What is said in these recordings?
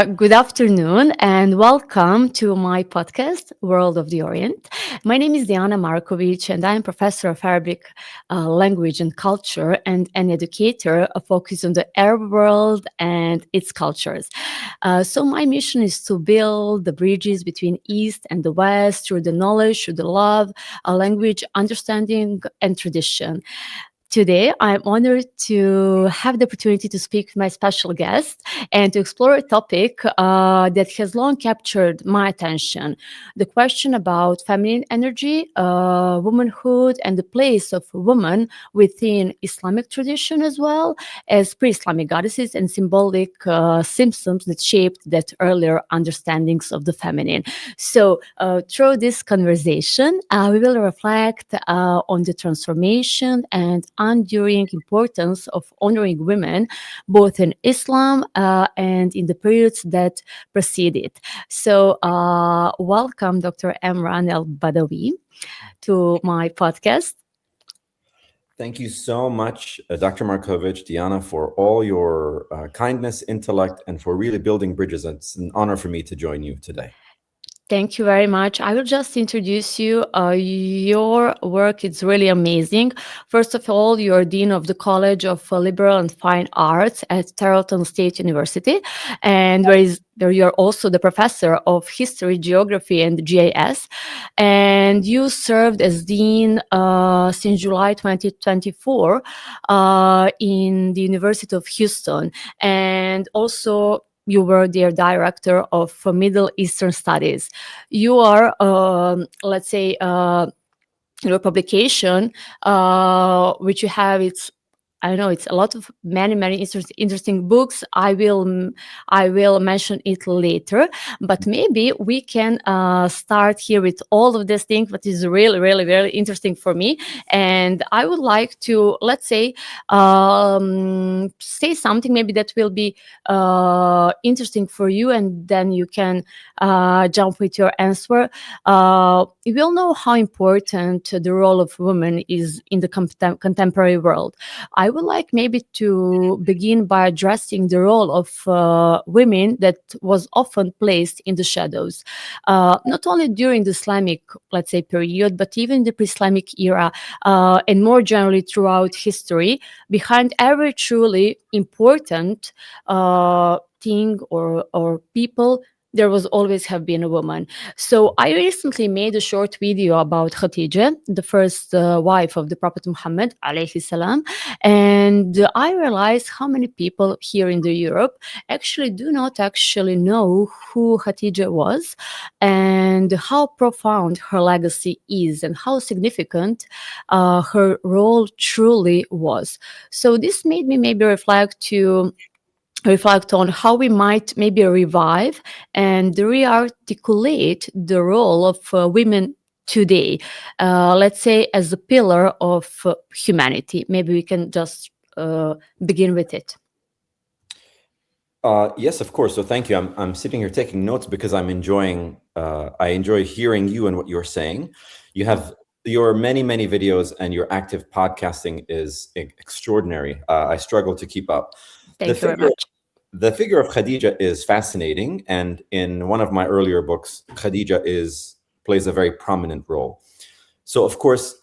Good afternoon and welcome to my podcast, World of the Orient. My name is Dijana Markovic and I am professor of Arabic language and culture and an educator focused on the Arab world and its cultures. So my mission is to build the bridges between East and the West through the knowledge, through the love, language, understanding, and tradition. Today, I'm honored to have the opportunity to speak with my special guest and to explore a topic that has long captured my attention, the question about feminine energy, womanhood, and the place of women within Islamic tradition, as well as pre-Islamic goddesses and symbolic symptoms that shaped that earlier understandings of the feminine. So, through this conversation, we will reflect on the transformation and enduring importance of honoring women, both in Islam and in the periods that precede it. So, welcome, Dr. Emran El-Badawi, to my podcast. Thank you so much, Dr. Markovic, Diana, for all your kindness, intellect, and for really building bridges. It's an honor for me to join you today. Thank you very much. I will just introduce you. Your work is really amazing. First of all, you're Dean of the College of Liberal and Fine Arts at Tarleton State University, and there you're also the professor of History, Geography, and GIS. And you served as Dean since July 2024 in the University of Houston, and also you were their director of Middle Eastern Studies. You are, let's say, your publication, which you have, I don't know, it's a lot of many interesting books. I will mention it later, but maybe we can start here with all of these things, what is really, really, very interesting for me. And I would like to, let's say something maybe that will be interesting for you, and then you can jump with your answer. You will know how important the role of women is in the contemporary world. I would like maybe to begin by addressing the role of women that was often placed in the shadows, not only during the Islamic, let's say, period, but even the pre-Islamic era, and more generally throughout history. Behind every truly important thing or people, there was always have been a woman. So I recently made a short video about Khadijah, the first wife of the Prophet Muhammad alayhi salam, and I realized how many people here in the Europe actually do not actually know who Khadijah was and how profound her legacy is and how significant her role truly was. So this made me maybe reflect on how we might maybe revive and re-articulate the role of women today, let's say as a pillar of humanity. Maybe we can just begin with it. Yes, of course. So thank you. I'm sitting here taking notes because I enjoy hearing you and what you're saying. You have your many videos, and your active podcasting is extraordinary. I struggle to keep up. Thank you very much. The figure of Khadijah is fascinating, and in one of my earlier books, Khadijah plays a very prominent role. So, of course,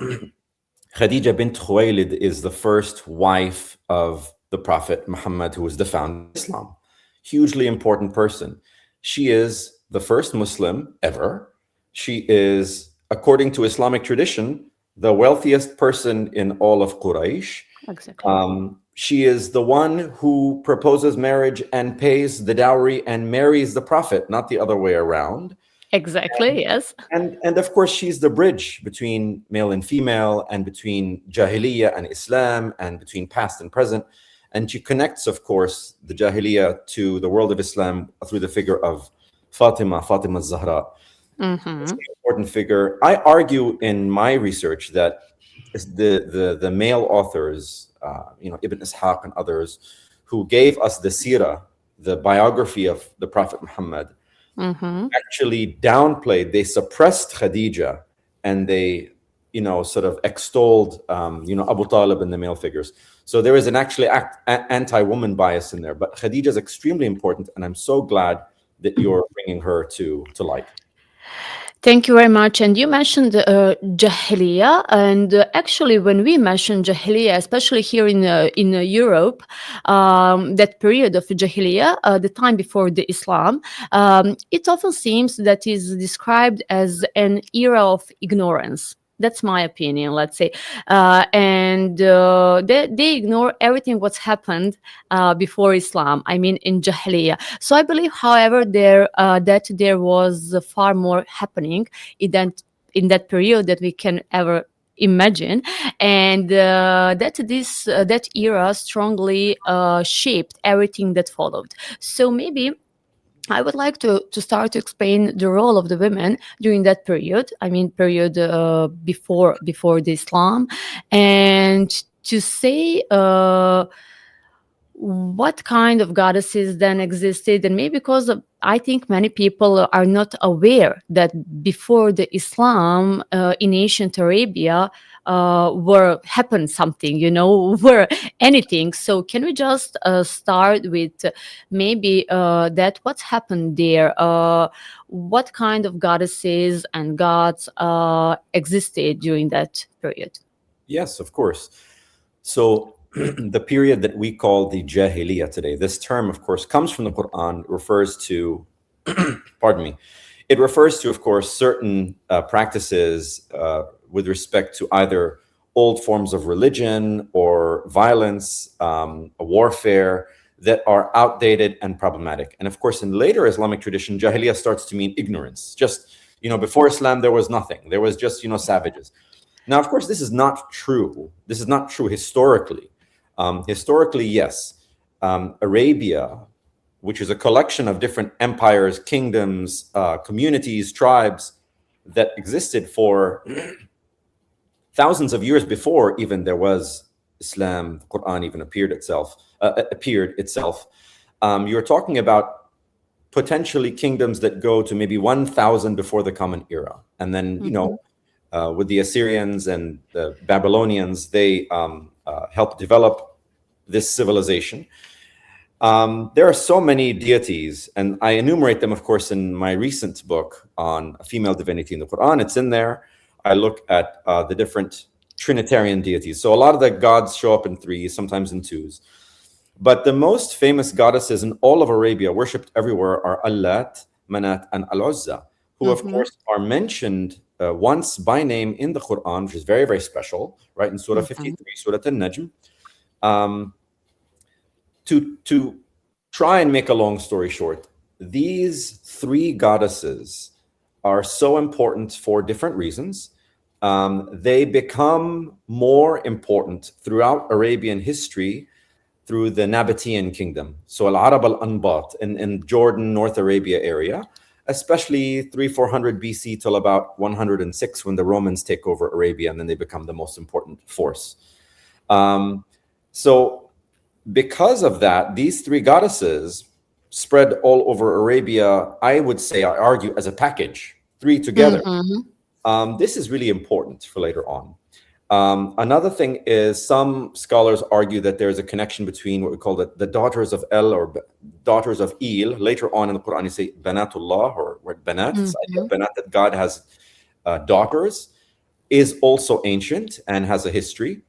Khadijah bint Khuwaylid is the first wife of the Prophet Muhammad, who was the founder of Islam. Hugely important person. She is the first Muslim ever. She is, according to Islamic tradition, the wealthiest person in all of Quraysh. Exactly. She is the one who proposes marriage and pays the dowry and marries the Prophet, not the other way around. Exactly, yes. And of course, she's the bridge between male and female, and between Jahiliyyah and Islam, and between past and present. And she connects, of course, the Jahiliyyah to the world of Islam through the figure of Fatima Zahra. Mm-hmm. It's an important figure. I argue in my research that the male authors, Ibn Ishaq and others, who gave us the seerah, the biography of the Prophet Muhammad, actually downplayed, they suppressed Khadijah, and they sort of extolled, Abu Talib and the male figures. So there is an actually anti-woman bias in there. But Khadija is extremely important, and I'm so glad that you're bringing her to light. Thank you very much. And you mentioned Jahiliyyah, and actually, when we mention Jahiliyyah, especially here in Europe, that period of Jahiliyyah, the time before the Islam, it often seems that is described as an era of ignorance. That's my opinion, let's say, and they ignore everything what's happened before Islam. I mean, in Jahiliyyah. So I believe, however, that there was far more happening in that period that we can ever imagine, and that era strongly shaped everything that followed. So maybe I would like to start to explain the role of the women during that period. I mean, period before the Islam, and to say what kind of goddesses then existed, and maybe because I think many people are not aware that before the Islam in ancient Arabia were happened something, were anything. So can we just start with maybe that what's happened there, what kind of goddesses and gods existed during that period? Yes, of course. So the period that we call the Jahiliyyah today, this term, of course, comes from the Quran, refers to, pardon me, it refers to, of course, certain practices with respect to either old forms of religion or violence, warfare that are outdated and problematic. And of course, in later Islamic tradition, Jahiliyyah starts to mean ignorance. Just, before Islam, there was nothing. There was just, savages. Now, of course, this is not true. This is not true historically. Historically, yes, Arabia, which is a collection of different empires, kingdoms, communities, tribes that existed for thousands of years before even there was Islam, the Quran even appeared itself. You're talking about potentially kingdoms that go to maybe 1,000 before the Common Era, and then with the Assyrians and the Babylonians, they helped develop this civilization. There are so many deities, and I enumerate them, of course, in my recent book on a female divinity in the Quran. It's in there. I look at the different Trinitarian deities. So a lot of the gods show up in threes, sometimes in twos. But the most famous goddesses in all of Arabia, worshipped everywhere, are Allat, Manat, and Al-Uzza, who, of course, are mentioned once by name in the Quran, which is very, very special, right? In Surah 53, Surah An-Najm. To try and make a long story short, these three goddesses are so important for different reasons. They become more important throughout Arabian history through the Nabatean kingdom. So Al-Arab al-Anbat in Jordan, North Arabia area, especially 300-400 BC till about 106 when the Romans take over Arabia, and then they become the most important force. So because of that, these three goddesses spread all over Arabia, I would say, I argue, as a package, three together. This is really important for later on. Another thing is some scholars argue that there's a connection between what we call the daughters of El or daughters of Il. Later on in the Quran, you say Banatullah or Banat. Banat, that God has daughters, is also ancient and has a history.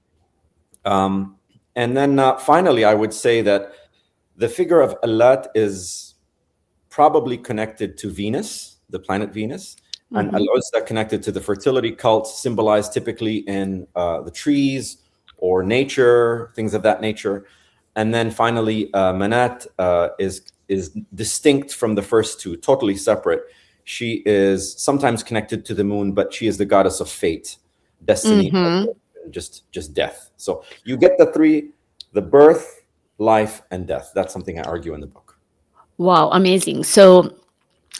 And then finally, I would say that the figure of Allat is probably connected to Venus, the planet Venus. And Al-Uzza connected to the fertility cult, symbolized typically in the trees or nature, things of that nature. And then finally, Manat is distinct from the first two, totally separate. She is sometimes connected to the moon, but she is the goddess of fate, destiny, just death. So you get the three: the birth, life, and death. That's something I argue in the book. Wow, amazing. So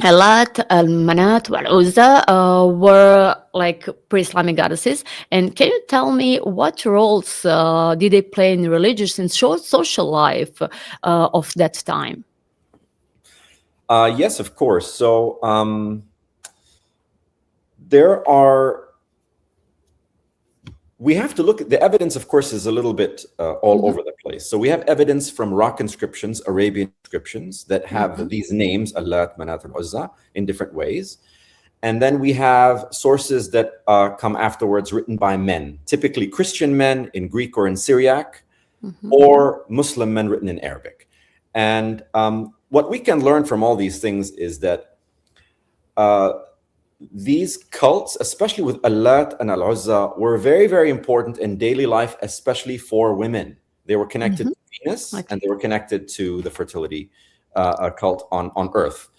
Alat, Al-Manat, Al-Uzza were like pre-Islamic goddesses. And can you tell me what roles did they play in religious and social life of that time? Yes, of course. So there are we have to look at the evidence, of course, is a little bit all over the place. So we have evidence from rock inscriptions, Arabian inscriptions, that have these names, Allat, Manat, and Uzza, in different ways. And then we have sources that come afterwards written by men, typically Christian men in Greek or in Syriac, or Muslim men written in Arabic. And what we can learn from all these things is that these cults, especially with Allat and Al-Uzza, were very, very important in daily life, especially for women. They were connected to Venus, and they were connected to the fertility cult on Earth.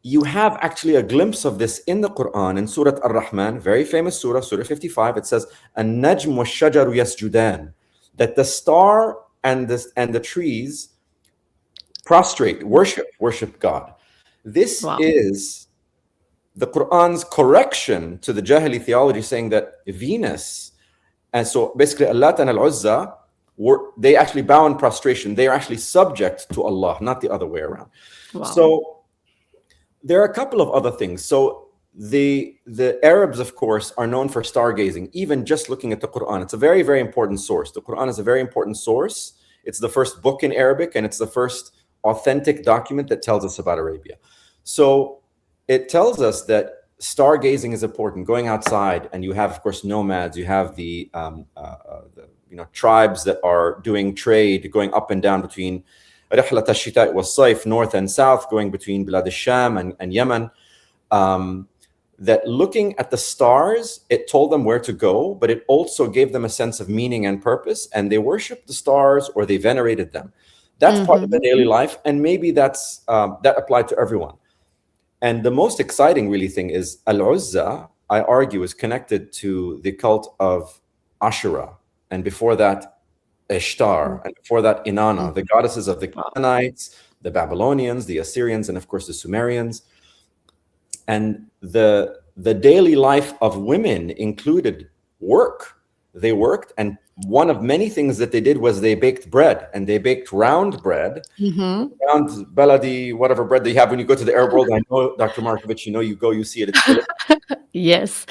You have actually a glimpse of this in the Quran, in Surah Ar-Rahman, very famous surah, Surah 55. It says, "An-najm wash-shajaru yasjudan," that the star and the trees prostrate, worship God. This is the Quran's correction to the Jahili theology, saying that Venus, and so basically Allat and Al-Uzza, they actually bow in prostration. They are actually subject to Allah, not the other way around. So there are a couple of other things. So the Arabs, of course, are known for stargazing, even just looking at the Quran. It's a very, very important source. The Quran is a very important source. It's the first book in Arabic, and it's the first authentic document that tells us about Arabia. So it tells us that stargazing is important, going outside, and you have, of course, nomads. You have the tribes that are doing trade, going up and down between رحلة الشتاء والصيف, north and south, going between Bilad al-Sham and Yemen. That looking at the stars, it told them where to go, but it also gave them a sense of meaning and purpose, and they worshipped the stars or they venerated them. That's part of the daily life, and maybe that applied to everyone. And the most exciting really thing is Al-Uzza, I argue, is connected to the cult of Ashura, and before that Ishtar, and before that Inanna, the goddesses of the Canaanites, the Babylonians, the Assyrians, and of course the Sumerians. And the daily life of women included work. They worked, and one of many things that they did was they baked bread, and they baked round bread, round baladi, whatever bread they have when you go to the Arab world. I know, Dr. Markovic, you see it. It's Yes.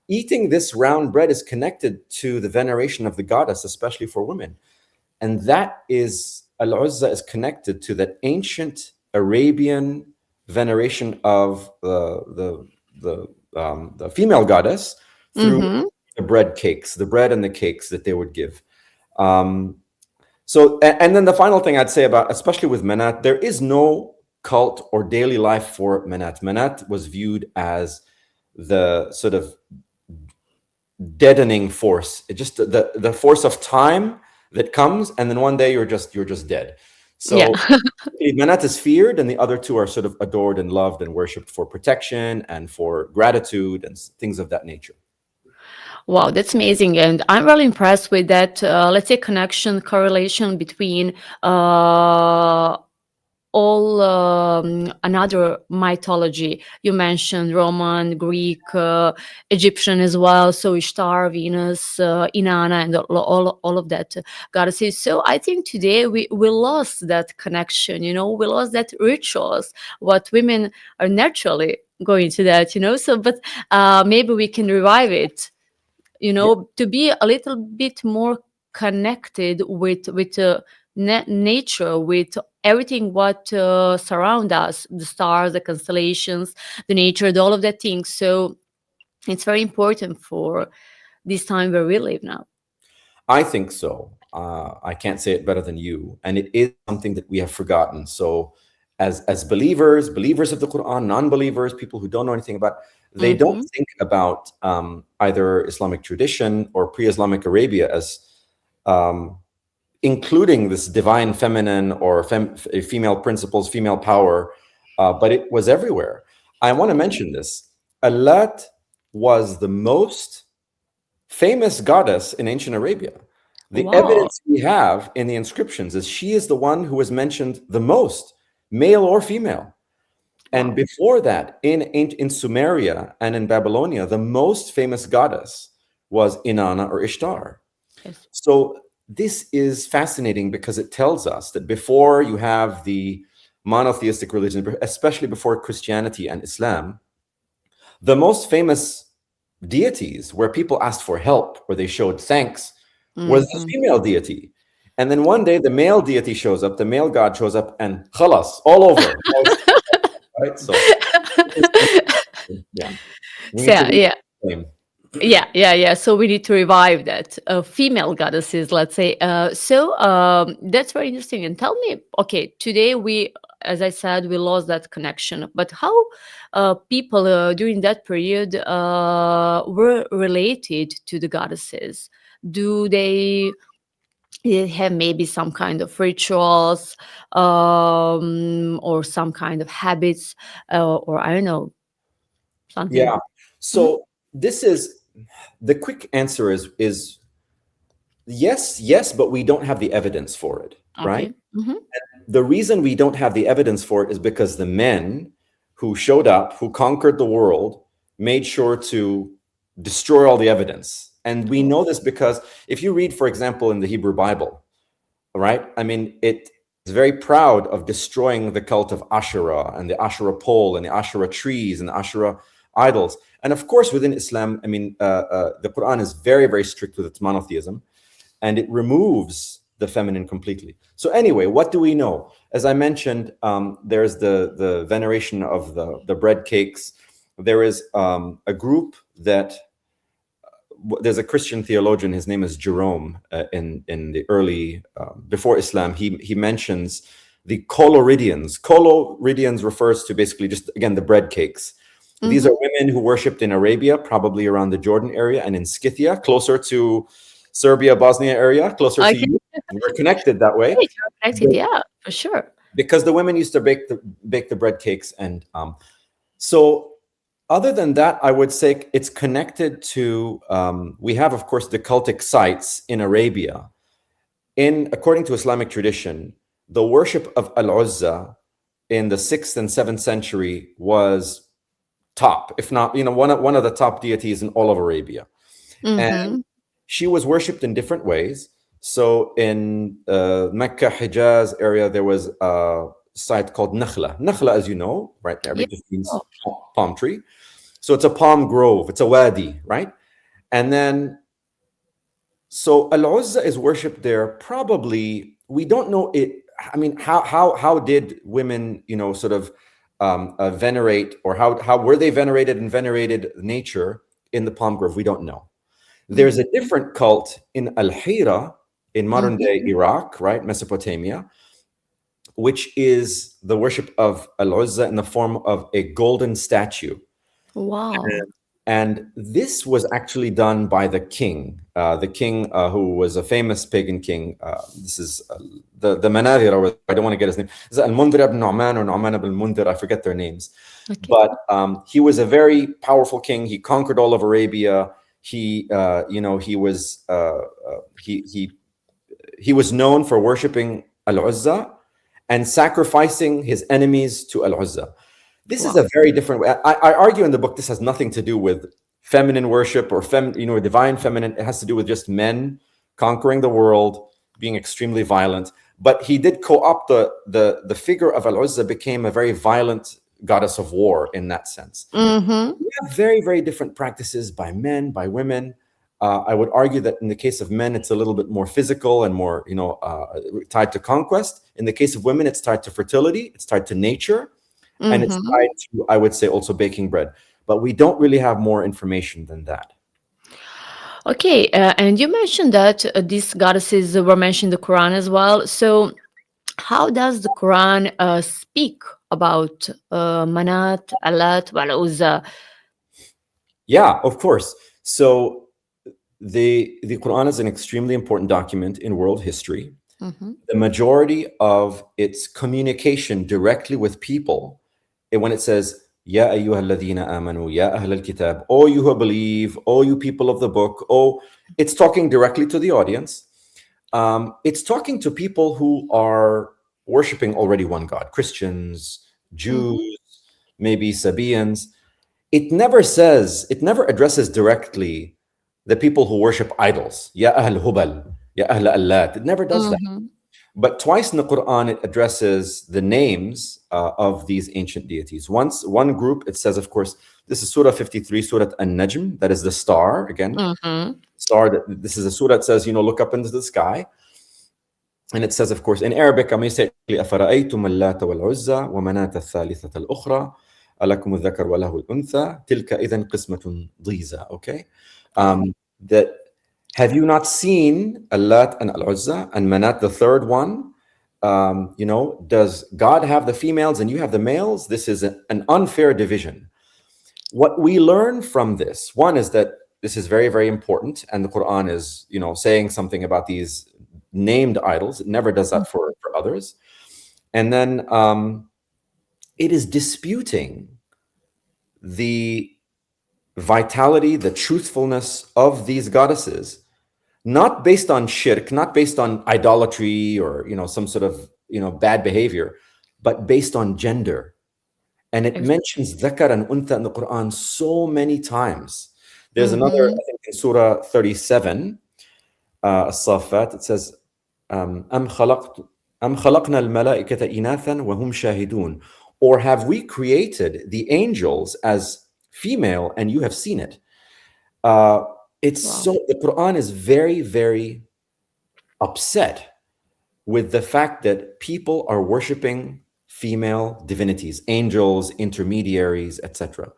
Eating this round bread is connected to the veneration of the goddess, especially for women. And that is, Al-Uzza is connected to that ancient Arabian veneration of the female goddess through the bread cakes, the bread and the cakes that they would give. So, and then the final thing I'd say about, especially with Manat, there is no cult or daily life for Manat. Manat was viewed as the sort of deadening force. It just the force of time that comes, and then one day you're just dead. So Manat is feared, and the other two are sort of adored and loved and worshipped for protection and for gratitude and things of that nature. Wow, that's amazing. And I'm really impressed with that, let's say, correlation between all another mythology. You mentioned Roman, Greek, Egyptian as well. So Ishtar, Venus, Inanna, and all of that goddesses. So I think today we lost that connection, we lost that rituals, what women are naturally going to that, So, but maybe we can revive it, to be a little bit more connected with nature, with everything what surround us, the stars, the constellations, the nature, all of that things. So it's very important for this time where we live now. I think so. I can't say it better than you. And it is something that we have forgotten. So as believers of the Quran, non-believers, people who don't know anything about, they don't think about either Islamic tradition or pre-Islamic Arabia as including this divine feminine or female principles, female power, but it was everywhere. I want to mention this. Allat was the most famous goddess in ancient Arabia. The evidence we have in the inscriptions is she is the one who was mentioned the most, male or female. And before that, in Sumeria and in Babylonia, the most famous goddess was Inanna or Ishtar. Yes. So this is fascinating because it tells us that before you have the monotheistic religion, especially before Christianity and Islam, the most famous deities where people asked for help or they showed thanks was the Mhm. female deity. And then one day the male deity shows up, the male god shows up, and khalas, all over. Right? So, yeah, we So need to read yeah, the same. yeah. So we need to revive that female goddesses, let's say. That's very interesting. And tell me, okay, today we, as I said, we lost that connection. But how people during that period were related to the goddesses? Do they have maybe some kind of rituals, or some kind of habits, or I don't know, something? Yeah. Mhm. So this is the quick answer is yes, yes, but we don't have the evidence for it, right? Okay. Hmm. The reason we don't have the evidence for it is because the men who showed up, who conquered the world, made sure to destroy all the evidence. And we know this because if you read, for example, in the Hebrew Bible, right? I mean, it is very proud of destroying the cult of Asherah and the Asherah pole and the Asherah trees and the Asherah idols. And of course, within Islam, I mean, the Quran is very, very strict with its monotheism, and it removes the feminine completely. So anyway, what do we know? As I mentioned, there's the veneration of the bread cakes. There is a group that there's a Christian theologian. His name is Jerome. In the early before Islam, he mentions the coloridians. Coloridians refers to basically just again the bread cakes. These are Hmm. women who worshipped in Arabia, probably around the Jordan area, and in Scythia, closer to Serbia, Bosnia area, closer to Okay. you. And we're connected that way Great, you're connected. Yeah, for sure. because the women used to bake the bread cakes, and so other than that, I would say it's connected to. We have, of course, the cultic sites in Arabia. According to Islamic tradition, the worship of Al-Uzza in the 6th and 7th century was top, if not, one of the top deities in all of Arabia. And Hmm. she was worshipped in different ways. So in Mecca, Hijaz area, there was a site called Nakhla. Nakhla, as you know, right? Yeah. Arabic just means Oh, palm tree. So it's a palm grove. It's a wadi, right? And then, so Al-Uzza is worshipped there. Probably, we don't know it. I mean, how did women, sort of venerate, or how were they venerated and venerated nature in the palm grove? We don't know. There's a mhm, different cult in Al-Hira in modern mhm. day Iraq, right, Mesopotamia, which is the worship of Al-Uzza in the form of a golden statue. Wow. And this was actually done by the king who was a famous pagan king. This is the Manadhir, or I don't want to get his name. Is it Al-Mundhir ibn Nu'man or Nu'man ibn Mundhir? I forget their names. Okay. But he was a very powerful king. He conquered all of Arabia. He was he was known for worshiping Al-Uzza and sacrificing his enemies to Al-Uzza. This is Wow. a very different way. I argue in the book this has nothing to do with feminine worship or divine feminine. It has to do with just men conquering the world, being extremely violent. But he did co-opt the figure of Al-Uzza became a very violent goddess of war in that sense. Mhm. We have very, very different practices by men, by women. I would argue that in the case of men, it's a little bit more physical and more, tied to conquest. In the case of women, it's tied to fertility, it's tied to nature, and it's Mhm. tied to, I would say, also baking bread. But we don't really have more information than that. Okay, and you mentioned that these goddesses were mentioned in the Quran as well. So, how does the Quran speak about Manat, Alat, Wal Uzza? Yeah, of course. So the Quran is an extremely important document in world history. Mhm. The majority of its communication directly with people, when it says, Ya ayyuha alladhina amanu, Ya ahl al-kitab, oh you who believe, oh you people of the book, oh, it's talking directly to the audience. It's talking to people who are worshiping already one God, Christians, Mhm. Jews, maybe Sabaeans. It never addresses directly the people who worship idols. Ya ahl hubal, ya ahl allat. It never does that. Mhm. But twice in the Quran, it addresses the names of these ancient deities. Once, one group, it says, of course, this is Surah 53, Surah An-Najm, that is the star, again. Mm-hmm. Star, this is a surah that says, look up into the sky. And it says, of course, in Arabic, I may say, أَفَرَأَيْتُمُ اللَّاتَ وَالْعُزَّى وَمَنَاةَ الثَّالِثَةَ الْأُخْرَى أَلَكُمُ الذَّكَرُ وَلَهُ الْأُنثَى تِلْكَ إِذًا قِسْمَةٌ ضِيزَى. Okay? That have you not seen Allat and Al-Uzza and Manat, the third one? Does God have the females and you have the males? This is an unfair division. What we learn from this, one is that this is very, very important, and the Quran is, saying something about these named idols. It never does that for others. And then it is disputing the vitality, the truthfulness of these goddesses, not based on shirk, not based on idolatry or some sort of bad behavior, but based on gender. And it mentions dhakar and untha in the Quran so many times. There's another, I think, in Surah 37, As-Saffat, it says, أَمْ خَلَقْنَا الْمَلَائِكَةَ إِنَاثًا وَهُمْ شَاهِدُونَ. Or have we created the angels as female and you have seen it? The Quran is very, very upset with the fact that people are worshiping female divinities, angels, intermediaries, etc.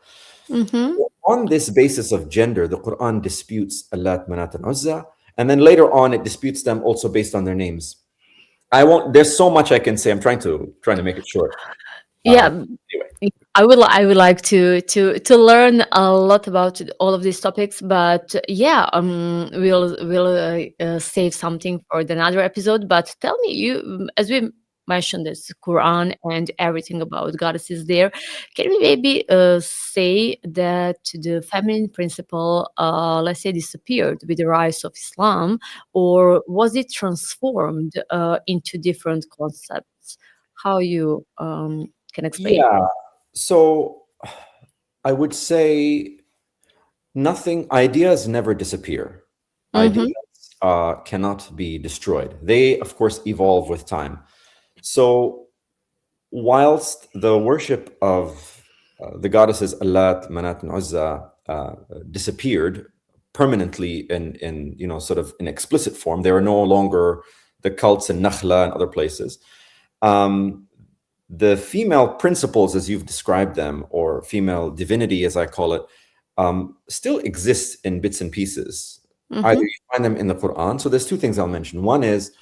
On this basis of gender, the Quran disputes Allat, Manat, and Uzza, and then later on it disputes them also based on their names. There's so much I can say. I'm trying to make it short. Yeah. Anyway. I would like to learn a lot about all of these topics, but we'll save something for another episode. But tell me, you, as we mentioned, this Quran and everything about goddesses there, can we maybe say that the feminine principle, let's say, disappeared with the rise of Islam, or was it transformed into different concepts? How you can explain? Yeah. So I would say ideas never disappear. Ideas cannot be destroyed. They, of course, evolve with time. So whilst the worship of the goddesses Allat, Manat, and Uzza disappeared permanently in sort of in explicit form, they are no longer the cults in Nakhla and other places. The female principles, as you've described them, or female divinity, as I call it, still exists in bits and pieces. Either you find them in the Quran. So there's two things I'll mention. One is,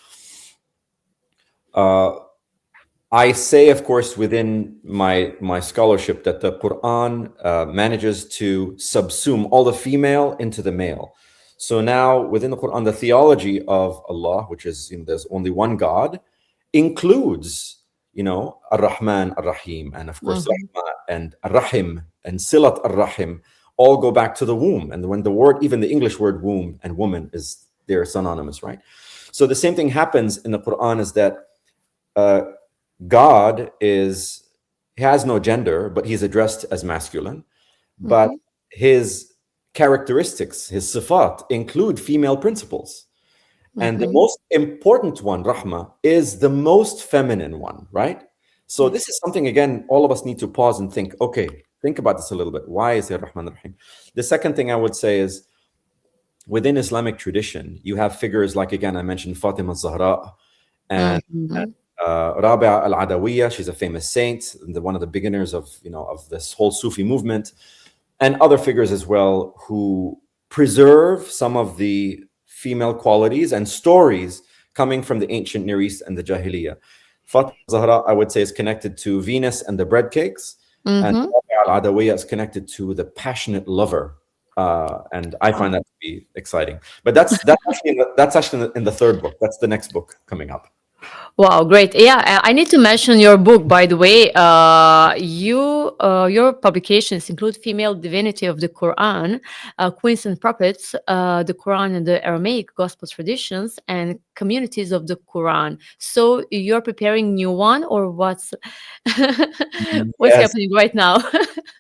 I say, of course, within my scholarship, that the Quran manages to subsume all the female into the male. So now within the Quran, the theology of Allah, which is there's only one God, includes Ar-Rahman, Ar-Rahim, and of course Rahma and Ar-Rahim and Silat Ar-Rahim all go back to the womb. And when the word, even the English word womb and woman, they're synonymous, right? So the same thing happens in the Quran, is that God has no gender, but he's addressed as masculine. But his characteristics, his sifat, include female principles. And the most important one, Rahma, is the most feminine one, right? So this is something, again, all of us need to pause and think, okay, think about this a little bit. Why is it Rahman Rahim? The second thing I would say is, within Islamic tradition, you have figures like, again, I mentioned Fatima Zahra and Rabia al-Adawiyya. She's a famous saint, one of the beginners of this whole Sufi movement, and other figures as well who preserve some of the female qualities and stories coming from the ancient Near East and the Jahiliyyah. Fatima Zahra, I would say, is connected to Venus and the bread cakes, and Rabia al-Adawiyya is connected to the passionate lover. And I find that to be exciting. But that's actually in the third book. That's the next book coming up. Wow, great. Yeah, I need to mention your book, by the way. Your publications include Female Divinity of the Quran, Queens and Prophets, the Quran and the Aramaic Gospel Traditions, and Communities of the Quran. So you're preparing new one, or what's happening right now?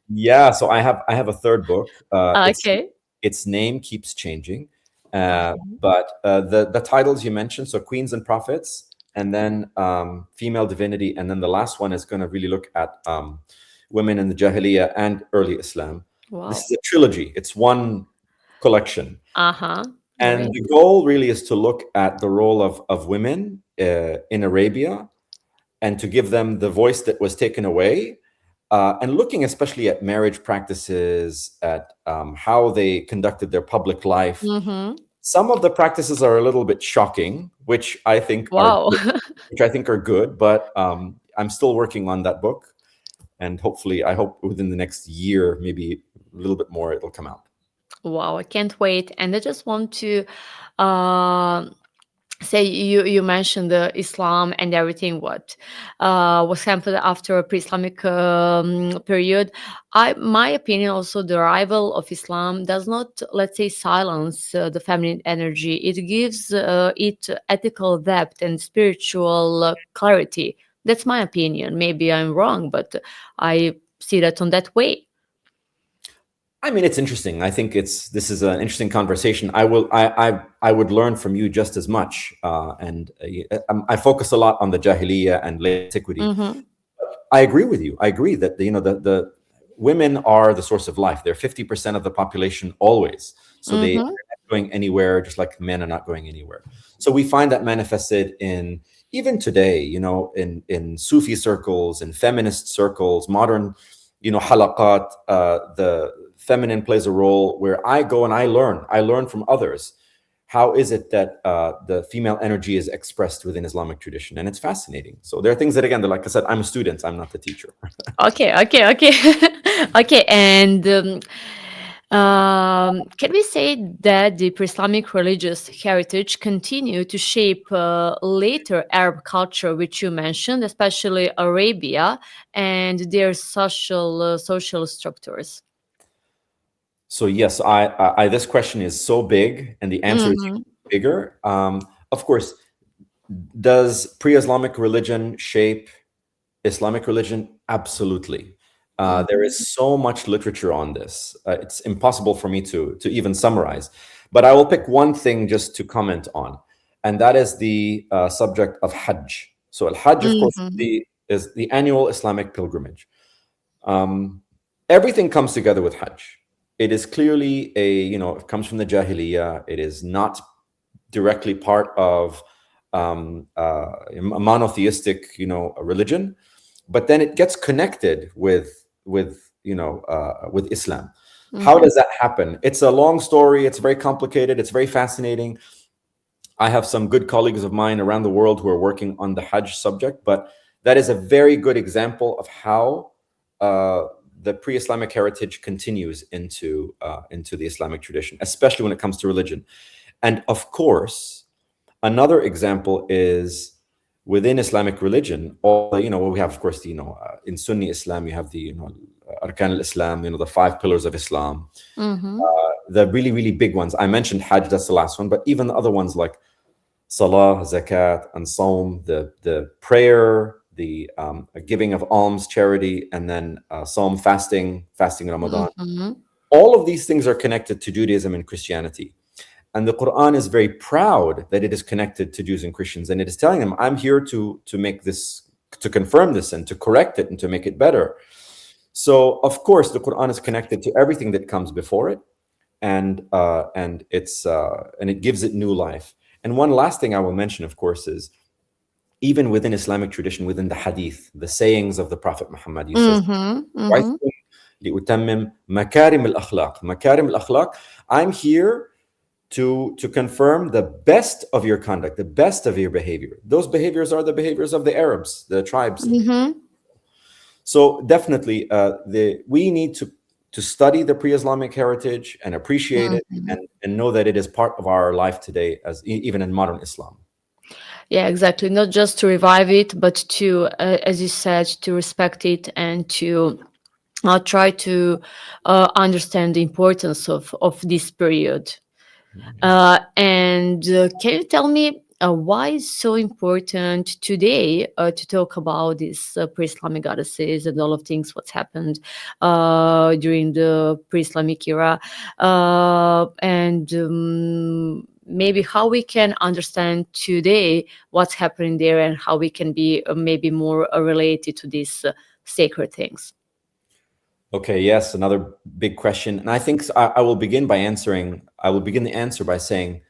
Yeah, so I have a third book. Okay. Its name keeps changing, but the titles you mentioned, so Queens and Prophets and then female divinity, and then the last one is going to really look at women in the Jahiliyyah and early Islam. This Wow. is a trilogy. It's one collection. Uh-huh. And Great. the goal really is to look at the role of women in Arabia and to give them the voice that was taken away, and looking especially at marriage practices, at how they conducted their public life. Mm-hmm. Some of the practices are a little bit shocking, which I think are Wow. good, but I'm still working on that book, and hopefully, I hope within the next year, maybe a little bit more, it'll come out. Wow, I can't wait. And I just want to uh, say you mentioned the Islam and everything what was happened after a pre-Islamic period. I my opinion also the arrival of Islam does not, let's say, silence the feminine energy. It gives it ethical depth and spiritual clarity. That's my opinion. Maybe I'm wrong, but I see that on that way. I mean, it's interesting. I think this is an interesting conversation. I would learn from you just as much. And I focus a lot on the Jahiliyyah and late antiquity. Mm-hmm. I agree with you. I agree that the women are the source of life. They're 50% of the population always. So they're Mm-hmm. not going anywhere, just like men are not going anywhere. So we find that manifested in even today, in Sufi circles, in feminist circles, modern, halaqat. The feminine plays a role where I go and I learn. I learn from others. How is it that the female energy is expressed within Islamic tradition? And it's fascinating. So there are things that, again, like I said, I'm a student. I'm not the teacher. Okay, okay. Okay, and can we say that the pre-Islamic religious heritage continue to shape later Arab culture, which you mentioned, especially Arabia and their social structures? So yes, I this question is so big, and the answer is Mm-hmm. bigger. Of course, does pre-Islamic religion shape Islamic religion? Absolutely. There Mm-hmm. is so much literature on this. It's impossible for me to even summarize. But I will pick one thing just to comment on, and that is the subject of Hajj. So Al-Hajj, of course, Mm-hmm. is the annual Islamic pilgrimage. Um, Everything comes together with Hajj. It is clearly it comes from the Jahiliyyah. It is not directly part of a monotheistic, a religion, but then it gets connected with Islam. How Mm-hmm. does that happen? It's a long story. It's very complicated. It's very fascinating. I have some good colleagues of mine around the world who are working on the Hajj subject, but that is a very good example of how uh, the pre-Islamic heritage continues into the Islamic tradition, especially when it comes to religion. And of course, another example is within Islamic religion. We have, of course, in Sunni Islam, you have the Arkan al-Islam, the five pillars of Islam, Mm-hmm. the really, really big ones. I mentioned Hajj, that's the last one, but even the other ones like Salah, Zakat, and Saum, the prayer, the giving of alms, charity, and then Saum, fasting in Ramadan. Mm-hmm. All of these things are connected to Judaism and Christianity. And the Quran is very proud that it is connected to Jews and Christians. And it is telling them, I'm here to make this, to confirm this and to correct it and to make it better. So, of course, the Quran is connected to everything that comes before it, and it gives it new life. And one last thing I will mention, of course, is even within Islamic tradition, within the hadith, the sayings of the Prophet Muhammad, he says, Mm-hmm. Mm-hmm. لأتمم مكارم الأخلاق. مكارم الأخلاق. I'm here to confirm the best of your conduct, the best of your behavior. Those behaviors are the behaviors of the Arabs, the tribes. Mm-hmm. So definitely, we need to study the pre-Islamic heritage and appreciate it, Mm-hmm. and know that it is part of our life today, as even in modern Islam. Yeah, exactly. Not just to revive it, but to, as you said, to respect it and to try to understand the importance of this period. And can you tell me why it's so important today to talk about these pre-Islamic goddesses and all of things what's happened during the pre-Islamic era, and maybe how we can understand today what's happening there and how we can be maybe more related to these sacred things. Okay, yes, another big question. And I think I will begin by answering, I will begin the answer by saying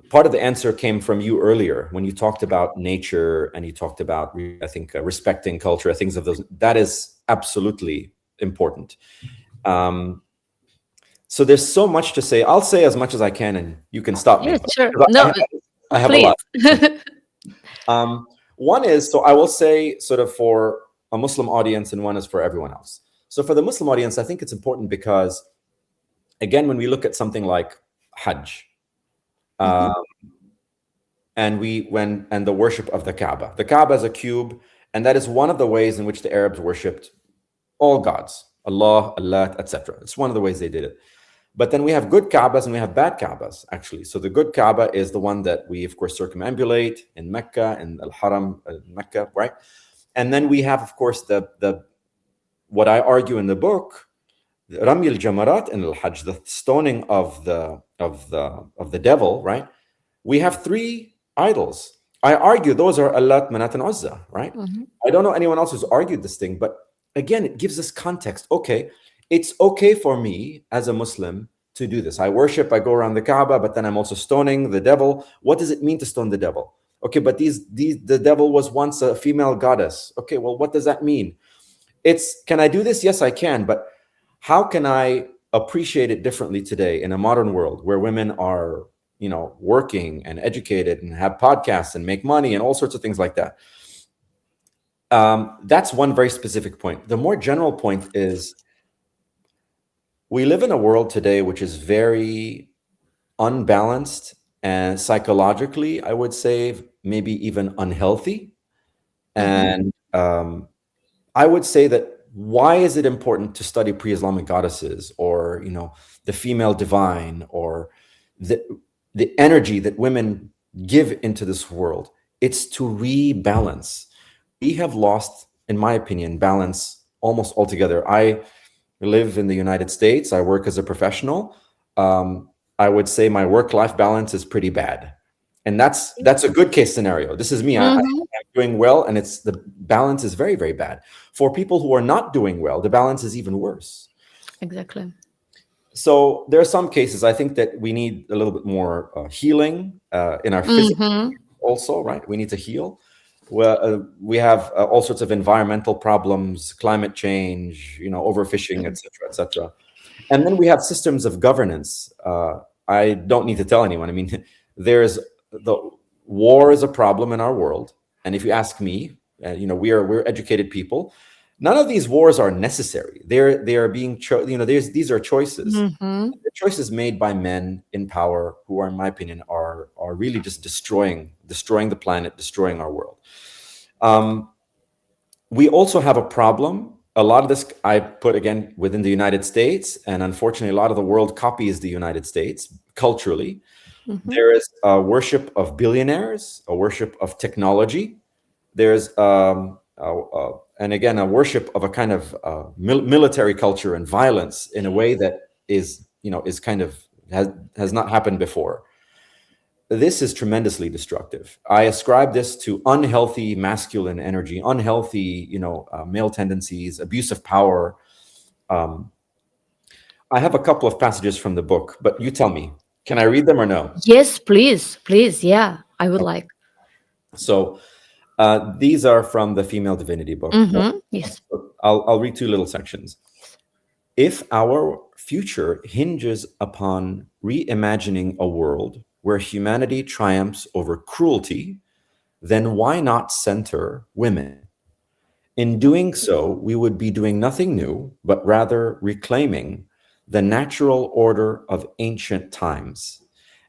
part of the answer came from you earlier when you talked about nature and you talked about, I think, respecting culture, things of those. That is absolutely important. So there's so much to say. I'll say as much as I can, and you can stop me. Yes, sure. I, No, I have a please. lot. One is, so I will say sort of for a Muslim audience, and one is for everyone else. So for the Muslim audience, I think it's important because, again, when we look at something like Hajj, Mhm. and the worship of the Kaaba is a cube, and that is one of the ways in which the Arabs worshipped all gods, Allah, Allah, etc. It's one of the ways they did it. But then we have good Kaabas and we have bad Kaabas, actually. So the good Kaaba is the one that we, of course, circumambulate in Mecca, in Al-Haram, Mecca, right? And then we have, of course, the what I argue in the book, Rami al-Jamarat in Al-Hajj, the stoning of the devil, right? We have three idols. I argue those are Allat, Manat, and Uzza, right? Mhm. I don't know anyone else who's argued this thing, but again, it gives us context. Okay, it's okay for me as a Muslim to do this. I worship, I go around the Kaaba, but then I'm also stoning the devil. What does it mean to stone the devil? Okay, but the devil was once a female goddess. Okay, well, what does that mean? Can I do this? Yes, I can, but how can I appreciate it differently today in a modern world where women are, working and educated and have podcasts and make money and all sorts of things like that? That's one very specific point. The more general point is we live in a world today which is very unbalanced and psychologically, I would say, maybe even unhealthy. Mhm. And I would say that why is it important to study pre-Islamic goddesses or, the female divine or the energy that women give into this world? It's to rebalance. We have lost, in my opinion, balance almost altogether. I live in the United States. I work as a professional. I would say my work-life balance is pretty bad, and that's a good case scenario. This is me. I'm Mhm. doing well, and the balance is very, very bad. For people who are not doing well, the balance is even worse. Exactly. So there are some cases I think that we need a little bit more healing in our physical Mhm. also, right? We need to heal. Well, we have all sorts of environmental problems, climate change, overfishing, et cetera, et cetera. And then we have systems of governance. I don't need to tell anyone. I mean, there's the war is a problem in our world. And if you ask me, we're educated people. None of these wars are necessary. They are being these are choices. Mhm. The choices made by men in power who are, in my opinion, are really just destroying the planet, destroying our world. Um, we also have a problem. A lot of this I put again within the United States, and unfortunately, a lot of the world copies the United States culturally. Mhm. There is a worship of billionaires, a worship of technology. There's and again a worship of a kind of military culture and violence in a way that is kind of has not happened before. This is tremendously destructive. I ascribe this to unhealthy masculine energy, unhealthy, male tendencies, abuse of power. Um, I have a couple of passages from the book, but you tell me, can I read them or no? Yes, please, please. Yeah, I would Okay. like. So these are from the Female Divinity book. Yes. I'll read two little sections. If our future hinges upon reimagining a world where humanity triumphs over cruelty, then why not center women? In doing so, we would be doing nothing new, but rather reclaiming the natural order of ancient times.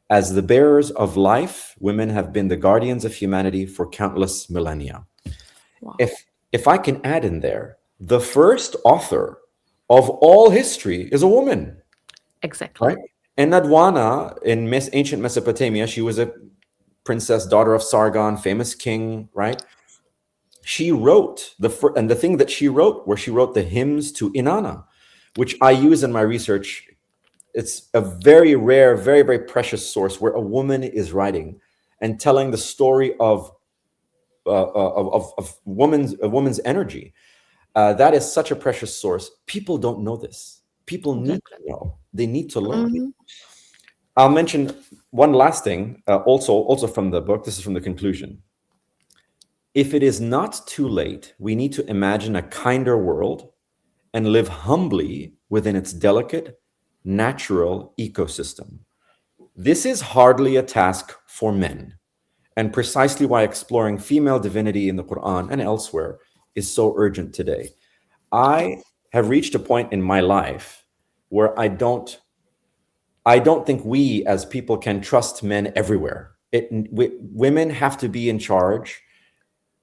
As the bearers of life, women have been the guardians of humanity for countless millennia. Wow. If I can add in there, the first author of all history is a woman, Exactly. right? And Nadwana in ancient Mesopotamia, she was a princess, daughter of Sargon, famous king, right? She wrote and the thing that she wrote, where she wrote the hymns to Inanna, which I use in my research It's a very rare, very, very precious source where a woman is writing and telling the story of woman's energy. That is such a precious source. People don't know this. People need Exactly. to know. They need to learn. Hmm. I'll mention one last thing, also from the book. This is from the conclusion. If it is not too late, we need to imagine a kinder world and live humbly within its delicate, natural ecosystem. This is hardly a task for men, and precisely why exploring female divinity in the Quran and elsewhere is so urgent today. I have reached a point in my life where I don't think we as people can trust men everywhere. Women have to be in charge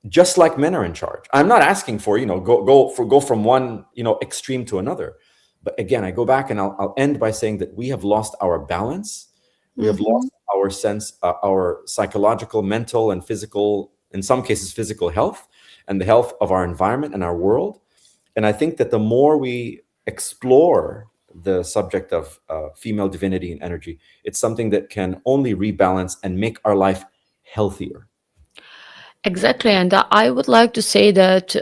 just like men are in charge. I'm not asking for, go from one, extreme to another. But again, I go back and I'll end by saying that we have lost our balance. We have Hmm. lost our sense, our psychological, mental, and physical, in some cases, physical health, and the health of our environment and our world. And I think that the more we explore the subject of female divinity and energy, it's something that can only rebalance and make our life healthier. Exactly, and I would like to say that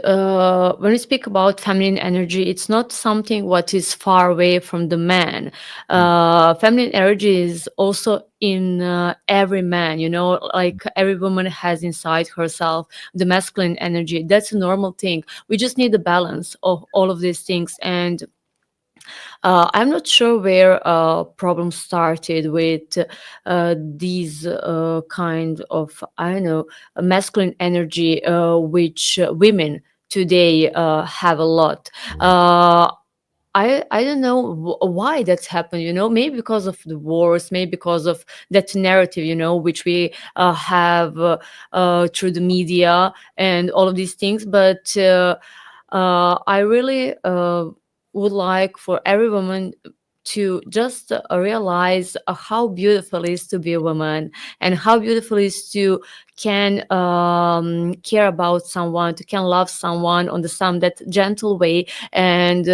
when we speak about feminine energy, it's not something what is far away from the man. Feminine energy is also in every man. Like every woman has inside herself the masculine energy. That's a normal thing. We just need the balance of all of these things, and I'm not sure where problems started with these kind of, I don't know, masculine energy, which women today have a lot. Uh, I don't know why that's happened, maybe because of the wars, maybe because of that narrative, which we have through the media and all of these things. But I really would like for every woman to just realize how beautiful it is to be a woman, and how beautiful it is to can care about someone, to can love someone on the some that gentle way, and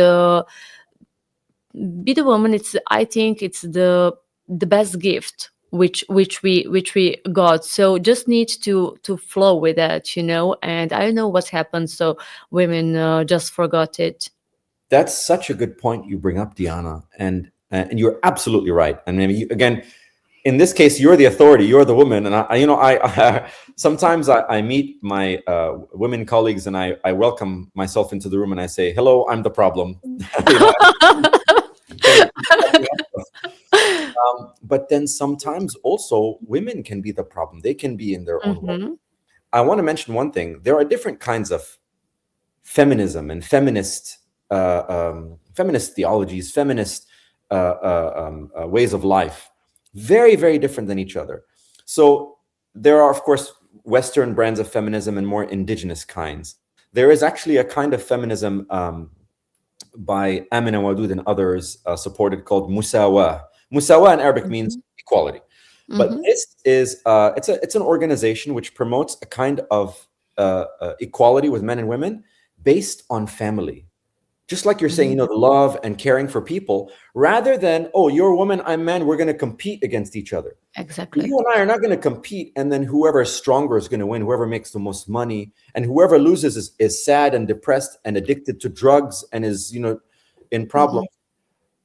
be the woman. It's, I think it's the best gift which we got. So just need to flow with that, and I don't know what's happened, so women just forgot it. That's such a good point you bring up, Diana, and you're absolutely right. And maybe again, in this case, you're the authority, you're the woman, and I sometimes I meet my women colleagues, and I welcome myself into the room, and I say, "Hello, I'm the problem." you know, can you help us? But then sometimes also women can be the problem. They can be in their own way. Hmm. I want to mention one thing. There are different kinds of feminism and feminist theologies, feminist ways of life, very, very different than each other. So there are, of course, Western brands of feminism and more indigenous kinds. There is actually a kind of feminism by Amin Awadud and others supported called Musawa. Musawa in Arabic means Hmm. equality. But Hmm. this is it's an organization which promotes a kind of equality with men and women based on family. Just like you're saying, Hmm. the love and caring for people, rather than, oh, you're a woman, I'm man, we're going to compete against each other. Exactly. You and I are not going to compete, and then whoever is stronger is going to win, whoever makes the most money, and whoever loses is sad and depressed and addicted to drugs and is, in Hmm. problems.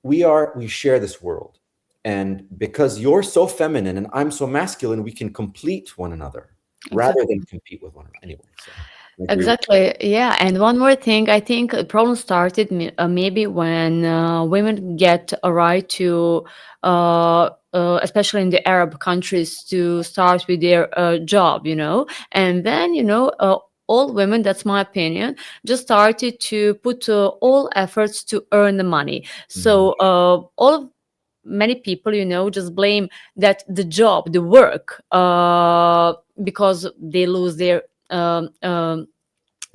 We share this world. And because you're so feminine and I'm so masculine, we can complete one another rather Exactly. than compete with one another. Anyway, so I agree with Exactly. Yeah. And one more thing, I think the problem started maybe when women get a right to, especially in the Arab countries, to start with their job, and then, all women, that's my opinion, just started to put all efforts to earn the money. you. So all of many people, just blame that the job, the work, because they lose their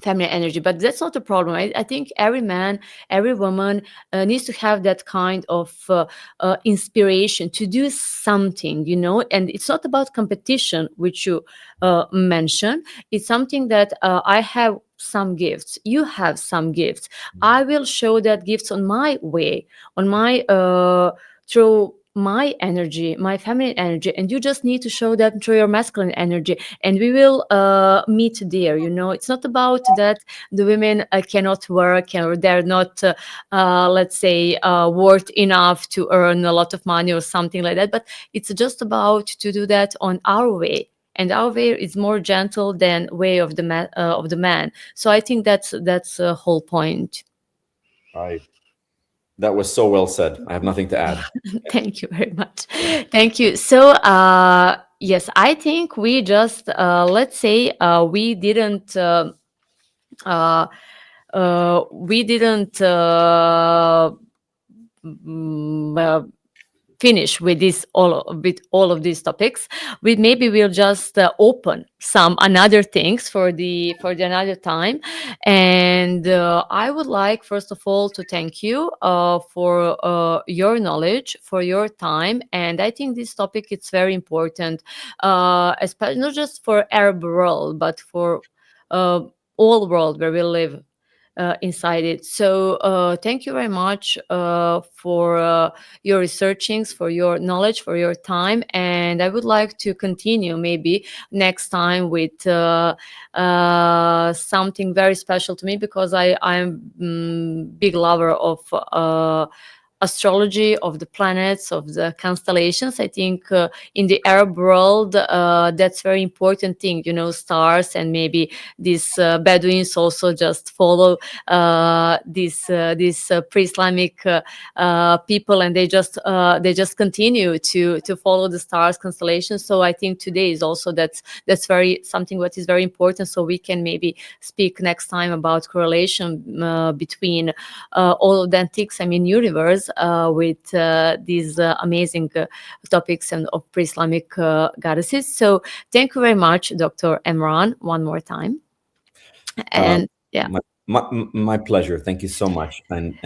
feminine energy. But that's not a problem. I think every man, every woman needs to have that kind of inspiration to do something, and it's not about competition, which you mentioned. It's something that I have some gifts, you have some gifts. I will show that gifts on my way, on my through my energy, my feminine energy, and you just need to show that through your masculine energy, and we will meet there. It's not about that the women cannot work, or they're not, let's say, worth enough to earn a lot of money or something like that. But it's just about to do that on our way, and our way is more gentle than way of the man. So I think that's the whole point. I That was so well said. I have nothing to add. Thank you very much. Yeah. Thank you. So, yes, I think we just, let's say, uh, we didn't mm, uh, finish with all of these topics. We maybe we'll just open some another things for the another time. And I would like, first of all, to thank you for your knowledge, for your time. And I think this topic it's very important, especially not just for Arab world, but for uh, all world where we live inside it. So thank you very much for your researchings, for your knowledge, for your time. And I would like to continue maybe next time with something very special to me, because I'm big lover of astrology, of the planets, of the constellations. I think in the Arab world, that's very important thing. Stars, and maybe these Bedouins also just follow these pre-Islamic people, and they just continue to follow the stars constellations. So I think today is also that's very something what is very important. So we can maybe speak next time about correlation between all of the antiques, universe, with these amazing topics and of pre-Islamic goddesses. So thank you very much, Dr. Emran, one more time. Uh, And yeah. my pleasure. Thank you so much. And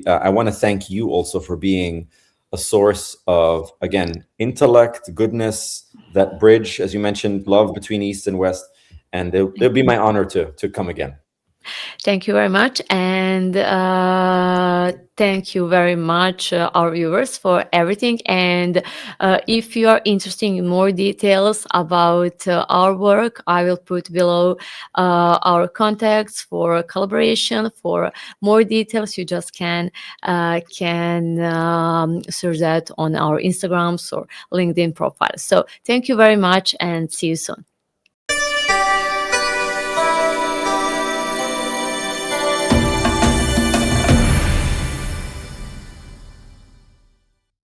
I want to thank you also for being a source of, again, intellect, goodness, that bridge, as you mentioned, love between East and West. And it'll be my honor to come again. Thank you very much. And thank you very much, our viewers, for everything. And if you are interested in more details about our work, I will put below our contacts for collaboration. For more details, you just can search that on our Instagrams or LinkedIn profiles. So thank you very much, and see you soon.